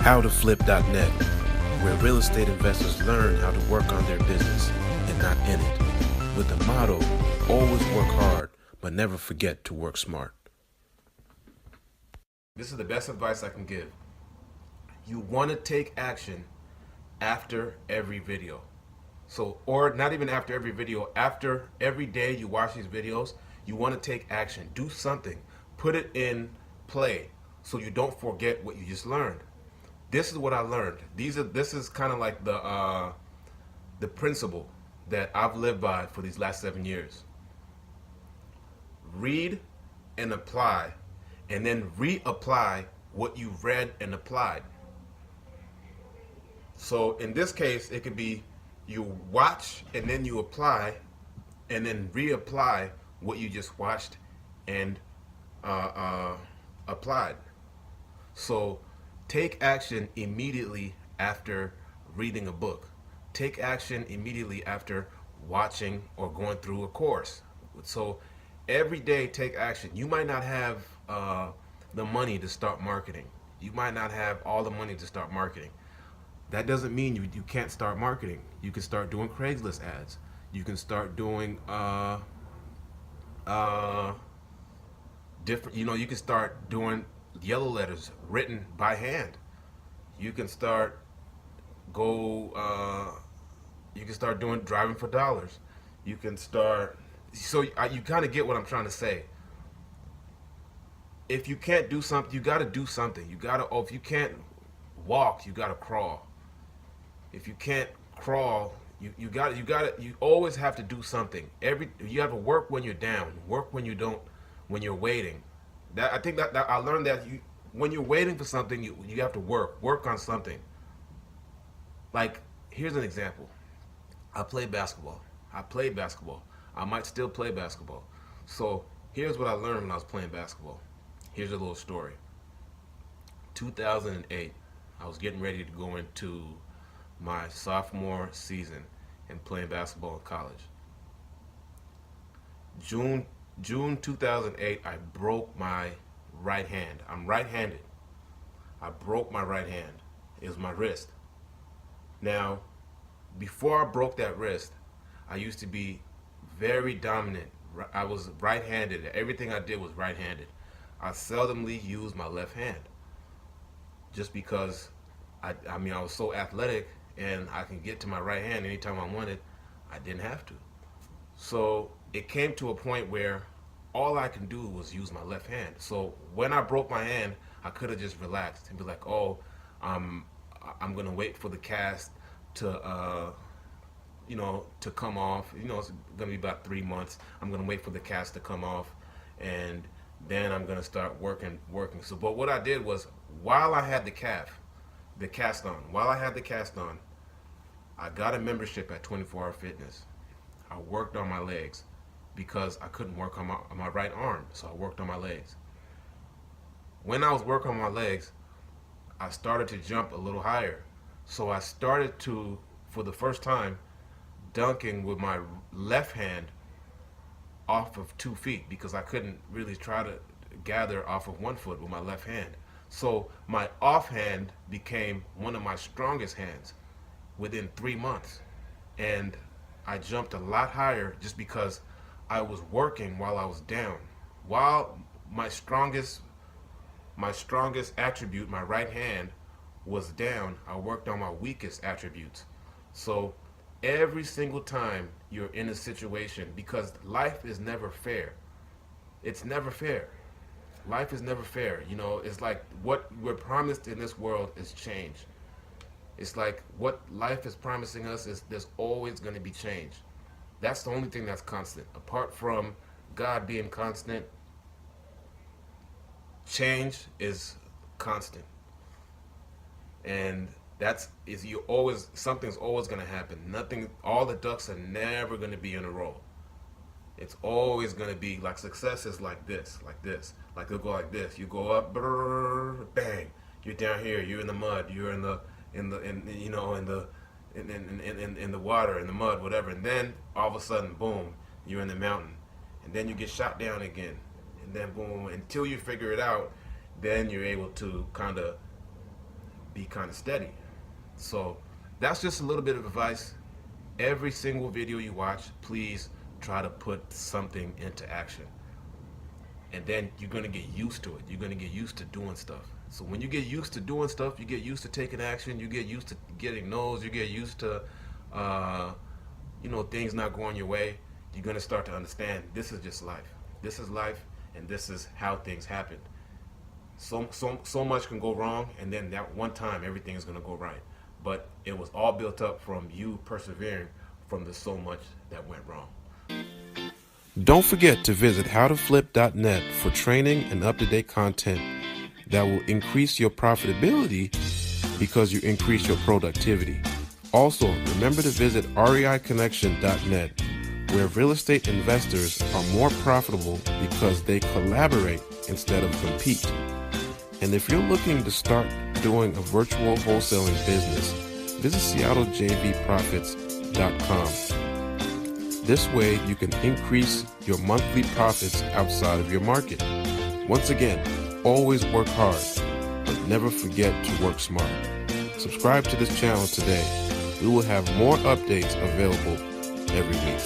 howtoflip.net, where real estate investors learn how to work on their business and not in it, with the motto, always work hard, but never forget to work smart. This is the best advice I can give. You want to take action after every video. So, or not even after every video, after every day you watch these videos, you want to take action. Do something. Put it in play so you don't forget what you just learned. This is what I learned. This is kind of like the principle that I've lived by for these last 7 years. Read and apply, and then reapply what you read and applied. So in this case, it could be you watch and then you apply, and then reapply what you just watched and applied. So take action immediately after reading a book. Take action immediately after watching or going through a course. So every day take action. You might not have the money to start marketing. You might not have all the money to start marketing. That doesn't mean you can't start marketing. You can start doing Craigslist ads. You can start doing different, you can start doing yellow letters written by hand. You can start doing driving for dollars. You can start, so you kind of get what I'm trying to say. If you can't do something, you got to do something. If you can't walk, you got to crawl. If you can't crawl, you always have to do something. You have to work when you're down, work when when you're waiting. I think that I learned that when you're waiting for something, you have to work on something. Like, here's an example. I played basketball. I might still play basketball. So here's what I learned when I was playing basketball. Here's a little story. 2008, I was getting ready to go into my sophomore season and playing basketball in college. June 2008, I broke my right hand. I'm right-handed. I broke my right hand. It was my wrist. Now, before I broke that wrist, I used to be very dominant. I was right-handed. Everything I did was right-handed. I seldomly used my left hand just because I was so athletic and I can get to my right hand anytime I wanted. I didn't have to. So it came to a point where all I can do was use my left hand. So when I broke my hand, I could have just relaxed and be like, oh, I'm gonna wait for the cast to to come off. It's gonna be about 3 months. I'm gonna wait for the cast to come off, and then I'm gonna start working. So, but what I did was, while I had the cast on, I got a membership at 24 Hour Fitness. I worked on my legs because I couldn't work on my right arm, so I worked on my legs. When I was working on my legs, I started to jump a little higher. So I started to, for the first time, dunking with my left hand off of 2 feet, because I couldn't really try to gather off of 1 foot with my left hand. So my offhand became one of my strongest hands within 3 months. And I jumped a lot higher just because I was working while I was down. While my strongest attribute, my right hand, was down, I worked on my weakest attributes. So every single time you're in a situation, because life is never fair. It's never fair. Life is never fair. It's like what we're promised in this world is change. It's like what life is promising us is there's always going to be change. That's the only thing that's constant. Apart from God being constant, change is constant. And something's always going to happen. All the ducks are never going to be in a row. It's always going to be like, success is like this. Like it'll go like this. You go up, brrr, bang. You're down here. You're in the mud. You're in the water, in the mud, whatever. And then all of a sudden, boom, you're in the mountain. And then you get shot down again. And then boom, until you figure it out, then you're able to kind of be kind of steady. So that's just a little bit of advice. Every single video you watch, please try to put something into action. And then you're going to get used to it. You're going to get used to doing stuff. So when you get used to doing stuff, you get used to taking action, you get used to getting no's, you get used to things not going your way. You're going to start to understand this is just life. This is life, and this is how things happen. So much can go wrong, and then that one time everything is going to go right. But it was all built up from you persevering from the so much that went wrong. Don't forget to visit howtoflip.net for training and up-to-date content that will increase your profitability because you increase your productivity. Also, remember to visit reiconnection.net, where real estate investors are more profitable because they collaborate instead of compete. And if you're looking to start doing a virtual wholesaling business, visit seattleJVprofits.com. This way you can increase your monthly profits outside of your market. Once again, always work hard, but never forget to work smart. Subscribe to this channel today. We will have more updates available every week.